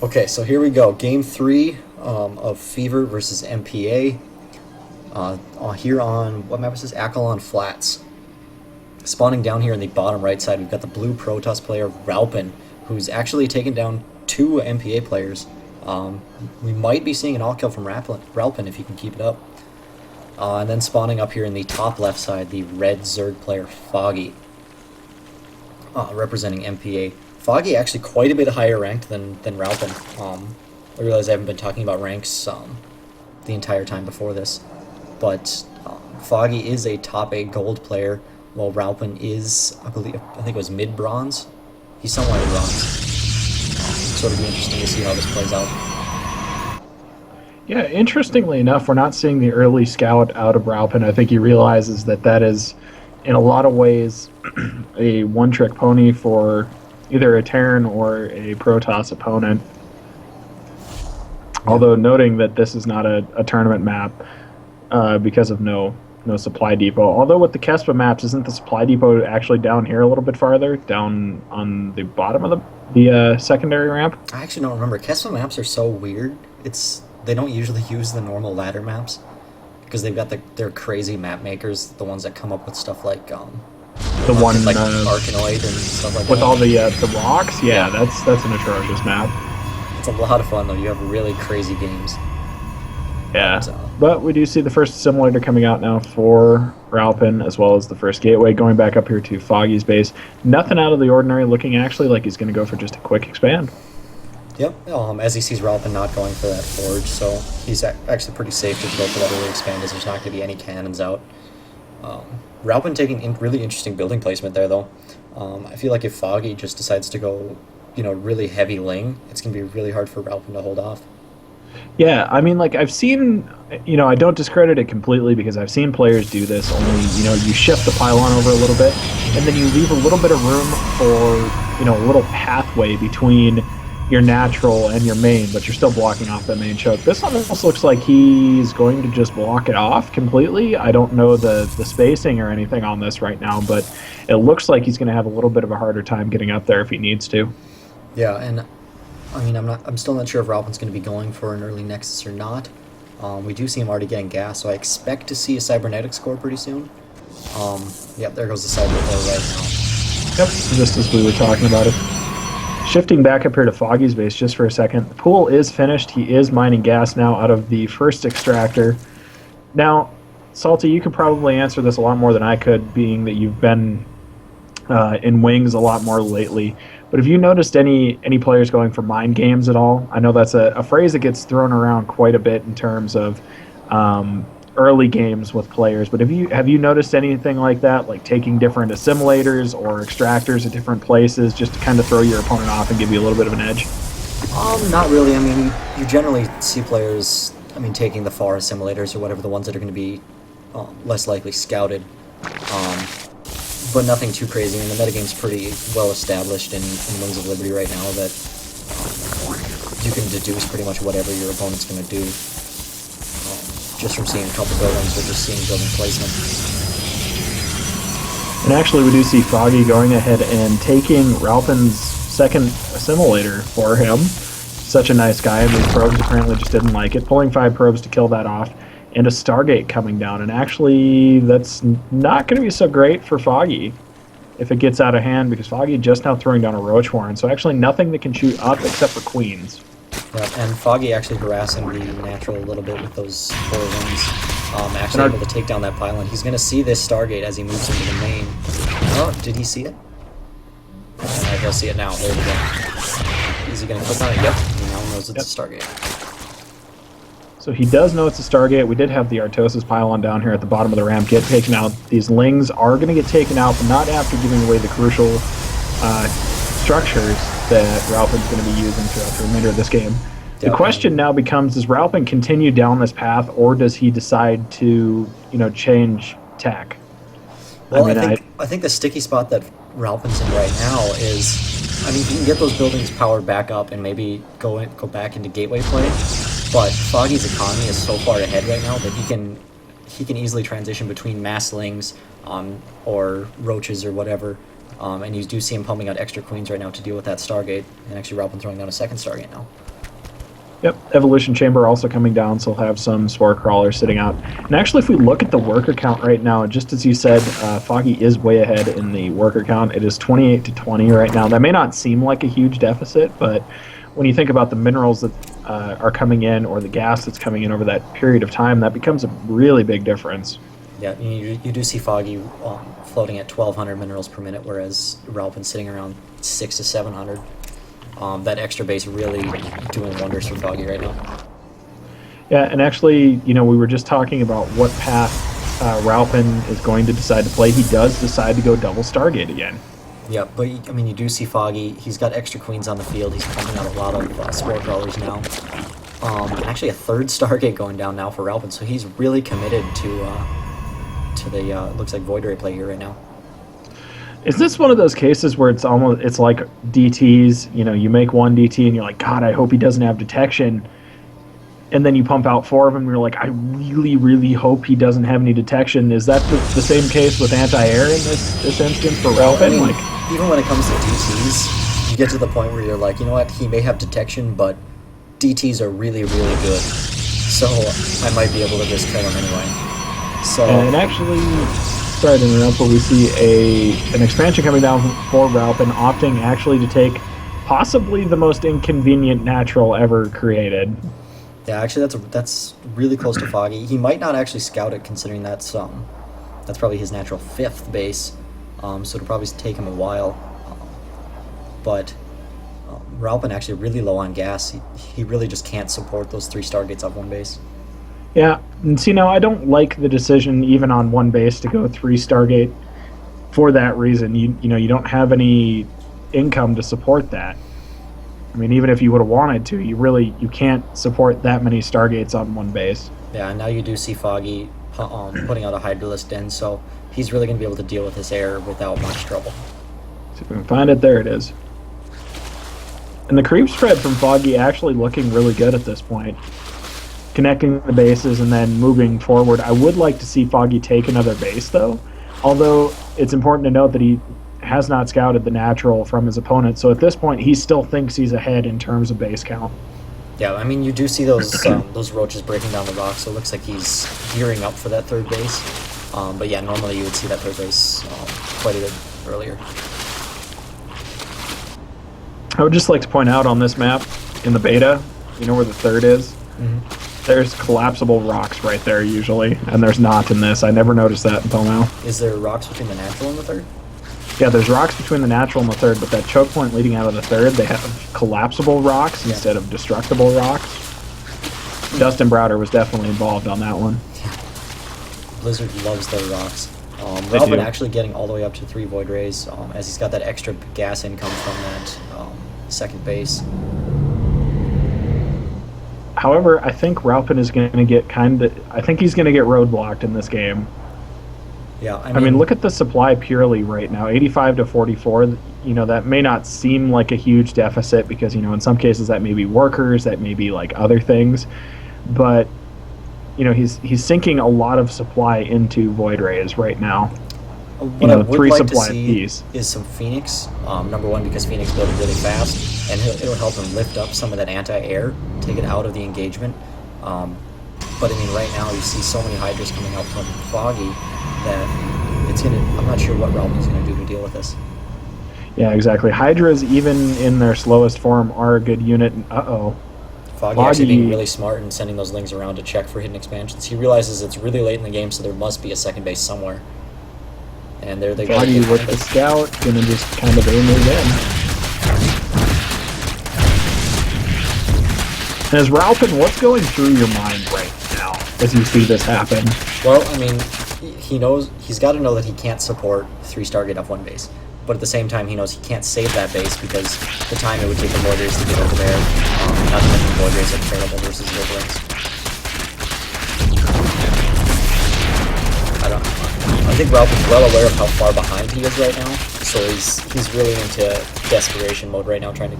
Okay, so here we go. Game 3 of Fever versus MPA. Here on, what map is this? Akalon Flats. Spawning down here in the bottom right side, we've got the blue Protoss player, Ralpin, who's actually taken down 2 MPA players. We might be seeing an all-kill from Ralpin if he can keep it up. And then spawning up here in the top left side, the red Zerg player, Foggy, representing MPA. Foggy actually quite a bit higher ranked than Ralpin. I realize I haven't been talking about ranks the entire time before this, but Foggy is a top 8 gold player, while Ralpin is, I think it was mid-bronze. He's somewhere in bronze. So it'll be interesting to see how this plays out. Yeah, interestingly enough, we're not seeing the early scout out of Ralpin. I think he realizes that is, in a lot of ways, a one-trick pony for either a Terran or a Protoss opponent. Although noting that this is not a tournament map because of no supply depot. Although with the Kespa maps, isn't the supply depot actually down here a little bit farther, down on the bottom of the secondary ramp? I actually don't remember. Kespa maps are so weird. They don't usually use the normal ladder maps because they've got their crazy map makers, the ones that come up with stuff like the one like Arkanoid and stuff like with that. With all the rocks, yeah, that's an atrocious map. It's a lot of fun though. You have really crazy games. Yeah, but we do see the first simulator coming out now for Ralpin, as well as the first gateway going back up here to Foggy's base. Nothing out of the ordinary, looking actually like he's going to go for just a quick expand. Yep, as he sees Ralpin not going for that forge, so he's actually pretty safe to go for that early expand, as there's not going to be any cannons out. Ralpin taking really interesting building placement there, though. I feel like if Foggy just decides to go, really heavy Ling, it's going to be really hard for Ralpin to hold off. Yeah, I mean, like, I've seen, I don't discredit it completely because I've seen players do this, only, you shift the pylon over a little bit, and then you leave a little bit of room for, a little pathway between your natural and your main, but you're still blocking off that main choke. This almost looks like he's going to just block it off completely. I don't know the spacing or anything on this right now, but it looks like he's going to have a little bit of a harder time getting up there if he needs to. Yeah, and I mean, I'm still not sure if Ralpin's going to be going for an early Nexus or not. We do see him already getting gas, so I expect to see a Cybernetics core pretty soon. Yep, there goes the Cyber core right now. Yep, just as we were talking about it. Shifting back up here to Foggy's base just for a second. The pool is finished. He is mining gas now out of the first extractor. Now, Salty, you could probably answer this a lot more than I could, being that you've been in wings a lot more lately. But have you noticed any players going for mind games at all? I know that's a phrase that gets thrown around quite a bit in terms of early games with players. But have you noticed anything like that, like taking different assimilators or extractors at different places just to kind of throw your opponent off and give you a little bit of an edge? Not really. I mean, you generally see players, taking the far assimilators or whatever, the ones that are going to be less likely scouted. But nothing too crazy. I mean, the metagame's pretty well established in Wings of Liberty right now that you can deduce pretty much whatever your opponent's going to do just from seeing a couple buildings or just seeing building placement. And actually, we do see Foggy going ahead and taking Ralpin's second assimilator for him. Such a nice guy, and these probes apparently just didn't like it. Pulling 5 probes to kill that off. And a Stargate coming down, and actually that's not going to be so great for Foggy if it gets out of hand, because Foggy just now throwing down a Roach Horn, so actually nothing that can shoot up except for Queens. Yeah, and Foggy actually harassing the natural a little bit with those 4 wings. Actually able to take down that pylon. He's going to see this Stargate as he moves into the main. Oh, did he see it? He'll see it now. There we go. Is he going to click on it? Yep, he now knows it's a Stargate. So he does know it's a Stargate. We did have the Artosis pylon down here at the bottom of the ramp get taken out. These Lings are going to get taken out, but not after giving away the crucial structures that Ralpin's going to be using throughout the remainder of this game. The question now becomes, does Ralpin continue down this path, or does he decide to, change tack? Well, I think the sticky spot that Ralpin's in right now is, he can get those buildings powered back up and maybe go back into gateway play. But Foggy's economy is so far ahead right now that he can easily transition between masslings or roaches or whatever. And you do see him pumping out extra queens right now to deal with that Stargate. And actually Ralpin throwing down a second Stargate now. Yep, Evolution Chamber also coming down, so we'll have some Spore Crawlers sitting out. And actually, if we look at the worker count right now, just as you said, Foggy is way ahead in the worker count. It is 28 to 20 right now. That may not seem like a huge deficit, but when you think about the minerals that are coming in or the gas that's coming in over that period of time, that becomes a really big difference. Yeah, you do see Foggy floating at 1,200 minerals per minute, whereas Ralpin's sitting around 600 to 700. That extra base really doing wonders for Foggy right now. Yeah, and actually, we were just talking about what path Ralpin is going to decide to play. He does decide to go double Stargate again. Yeah, but I mean, you do see Foggy. He's got extra queens on the field. He's pumping out a lot of Spore Crawlers now. Actually, a third Stargate going down now for Ralpin, so he's really committed to the looks like Void Ray play here right now. Is this one of those cases where it's like DTs? You make one DT and you're like, God, I hope he doesn't have detection. And then you pump out 4 of them and you're like, I really, really hope he doesn't have any detection. Is that the same case with anti-air in this instance for Ralpin? I mean, even when it comes to DTs, you get to the point where you're like, you know what, he may have detection, but DTs are really, really good. So I might be able to just kill him anyway. So and actually, sorry to interrupt, but we see an expansion coming down for Ralpin, opting actually to take possibly the most inconvenient natural ever created. Yeah, actually, that's really close to Foggy. He might not actually scout it, considering that's probably his natural 5th base. So it'll probably take him a while. But Ralpin actually really low on gas. He really just can't support those 3 Stargates off one base. Yeah, and see, now I don't like the decision even on one base to go 3 Stargate for that reason. You don't have any income to support that. I mean, even if you would have wanted to, you can't support that many Stargates on one base. Yeah, and now you do see Foggy putting out a Hydralisk Den, so he's really going to be able to deal with this air without much trouble. See if we can find it. There it is. And the creep spread from Foggy actually looking really good at this point. Connecting the bases and then moving forward. I would like to see Foggy take another base, though. Although it's important to note that he has not scouted the natural from his opponent, so at this point he still thinks he's ahead in terms of base count. Yeah, I mean, you do see those roaches breaking down the rocks, so it looks like he's gearing up for that 3rd base. But yeah, normally you would see that 3rd base quite a bit earlier. I would just like to point out on this map, in the beta, you know where the 3rd is? Mm-hmm. There's collapsible rocks right there usually, and there's not in this. I never noticed that until now. Is there rocks between the natural and the 3rd? Yeah, there's rocks between the natural and the 3rd, but that choke point leading out of the 3rd, they have collapsible rocks instead of destructible rocks. Dustin Browder was definitely involved on that one. Yeah. Blizzard loves their rocks. Ralpin actually getting all the way up to 3 Void Rays, as he's got that extra gas income from that 2nd base. However, I think Ralpin is going to get I think he's going to get roadblocked in this game. Yeah, I mean, look at the supply purely right now, 85 to 44. That may not seem like a huge deficit because, in some cases that may be workers, that may be like other things. But, he's sinking a lot of supply into Void Rays right now. What I would 3 like supply to see apiece is some Phoenix. Number 1, because Phoenix builds really fast, and it'll help him lift up some of that anti-air, take it out of the engagement. But I mean, right now you see so many Hydras coming out from Foggy that I'm not sure what Ralpin's gonna do to deal with this. Yeah, exactly. Hydras, even in their slowest form, are a good unit. Foggy actually being really smart and sending those lings around to check for hidden expansions. He realizes it's really late in the game, so there must be a 2nd base somewhere. And there they go. Foggy with the scout, gonna just kind of aim it in. And as Ralpin, what's going through your mind right now as you see this happen? Well, I mean, he's got to know that he can't support 3 Stargate off one base. But at the same time, he knows he can't save that base because the time it would take the Void Rays to get over there, not to mention Void Rays are terrible versus Wolverines. I think Ralph is well aware of how far behind he is right now, so he's really into desperation mode right now, trying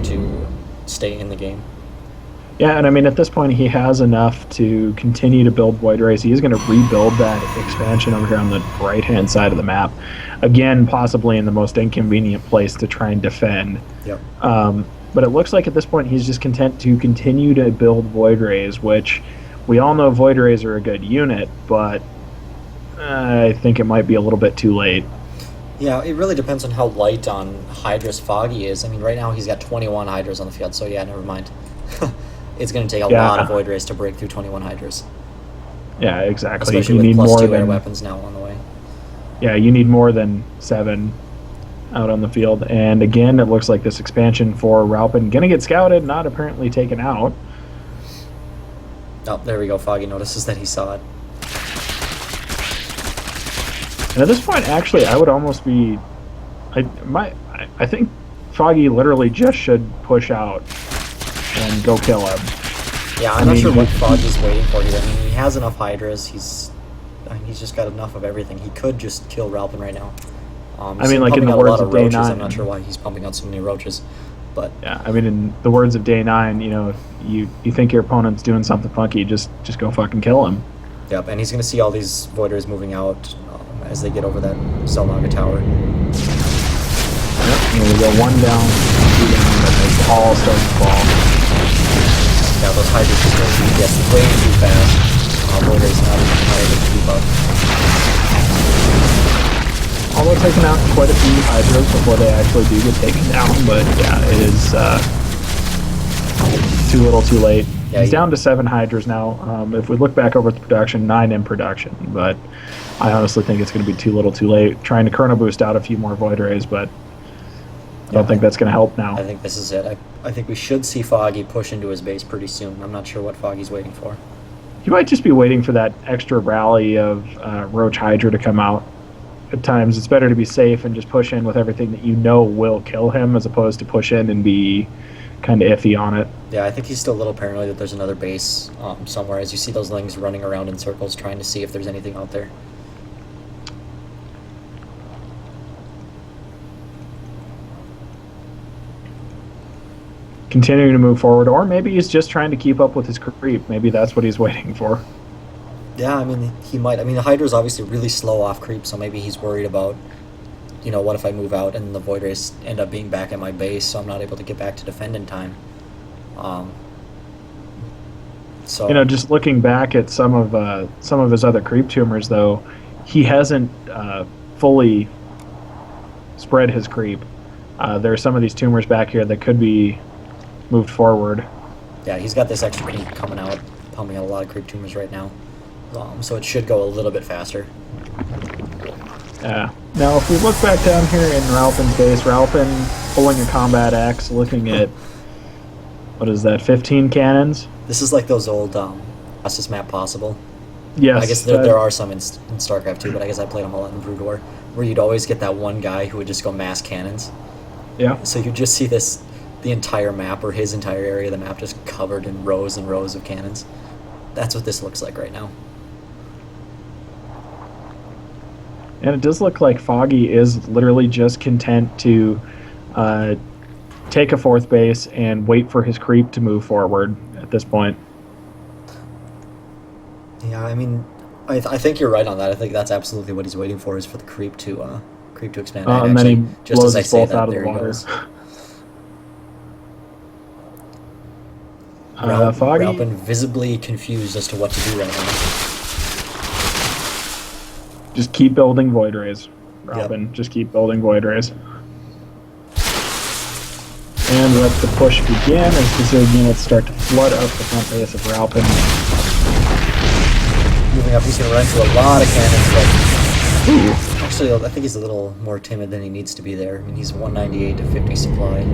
to stay in the game. Yeah, and I mean, at this point, he has enough to continue to build Void Rays. He's going to rebuild that expansion over here on the right-hand side of the map. Again, possibly in the most inconvenient place to try and defend. Yep. but it looks like at this point he's just content to continue to build Void Rays, which we all know Void Rays are a good unit, but I think it might be a little bit too late. Yeah, it really depends on how light on Hydra's Foggy is. I mean, right now he's got 21 Hydras on the field, so yeah, never mind. It's going to take a lot of Void Rays to break through 21 Hydras. Yeah, exactly. Especially you with need plus more 2 than air weapons now on the way. Yeah, you need more than 7 out on the field. And again, it looks like this expansion for Ralpin going to get scouted, not apparently taken out. Oh, there we go. Foggy notices that he saw it. And at this point, actually, I would almost be... I think Foggy literally just should push out and go kill him. Yeah, I'm not sure what Foggy's waiting for here. I mean, he has enough Hydras. He's just got enough of everything. He could just kill Ralpin right now. I mean, like in the words of Day 9. I'm not sure why he's pumping out so many roaches, but yeah, I mean, in the words of Day 9, you think your opponent's doing something funky, just go fucking kill him. Yep, and he's going to see all these Voiders moving out as they get over that Selnaga tower. Yep, and we go 1 down, 2 down, but they all start to fall. Yeah, those Hydras just going to get way too fast. Voiders not able to keep up. Although taking out quite a few Hydras before they actually do get taken down, but yeah, it is too little too late. Yeah, he's down to 7 Hydras now. If we look back over the production, 9 in production, but I honestly think it's going to be too little too late. Trying to Chrono Boost out a few more Void Rays, but I don't think that's going to help now. I think this is it. I think we should see Foggy push into his base pretty soon. I'm not sure what Foggy's waiting for. He might just be waiting for that extra rally of Roach Hydra to come out. At times, it's better to be safe and just push in with everything that you know will kill him, as opposed to push in and be kind of iffy on it. Yeah, I think he's still a little paranoid that there's another base somewhere, as you see those Lings running around in circles trying to see if there's anything out there. Continuing to move forward, or maybe he's just trying to keep up with his creep. Maybe that's what he's waiting for. Yeah, I mean, he might. I mean, the Hydra's obviously really slow off creep, so maybe he's worried about, what if I move out and the Void Rays end up being back at my base, so I'm not able to get back to defend in time. So just looking back at some of his other creep tumors, though, he hasn't fully spread his creep. There are some of these tumors back here that could be moved forward. Yeah, he's got this extra creep coming out, pumping out a lot of creep tumors right now. So it should go a little bit faster. Yeah. Now, if we look back down here in Ralpin's base, Ralpin pulling a combat axe, looking at, what is that, 15 cannons? This is like those old fastest map possible. Yes. I guess there are some in StarCraft too, but I guess I played them a lot in Brood War, where you'd always get that one guy who would just go mass cannons. Yeah. So you just see the entire map, or his entire area of the map, just covered in rows and rows of cannons. That's what this looks like right now. And it does look like Foggy is literally just content to take a 4th base and wait for his creep to move forward at this point. Yeah, I mean, I think you're right on that. I think that's absolutely what he's waiting for, is for the creep to expand. And then he blows us both out of the water. Foggy? Ralpin visibly confused as to what to do right now. Just keep building Void Rays, Ralpin. Yep. Just keep building Void Rays. And let the push begin as the Zerg units start to flood up the front base of Ralpin. Moving up, he's going to run into a lot of cannons, but actually, I think he's a little more timid than he needs to be there. I mean, he's 198 to 50 supply.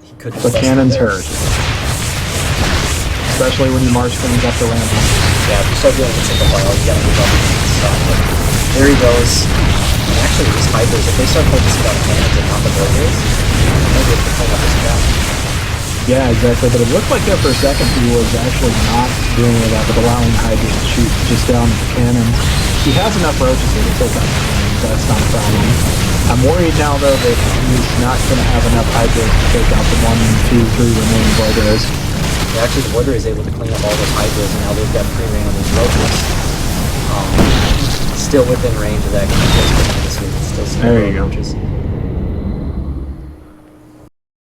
He could just... The cannons hurt. Especially when you march things up the ramp. Yeah, if you start doing it in single file, you gotta move up and stuff. But there he goes. And actually, these Hydras, if they start focusing on cannons and not the Void Rays, they'll be able to clean up his gap. Yeah, exactly. But it looked like there for a second he was actually not doing that, but allowing Hydras to shoot just down the cannons. He has enough roaches here to take out the cannons. That's not a problem. I'm worried now, though, that he's not going to have enough Hydras to take out the 1, 2, 3 remaining Void Rays. Yeah, actually, the Void is able to clean up all those Hydras, and now they've got free reign on these roaches. Still within range of that. Still there you go. Roaches.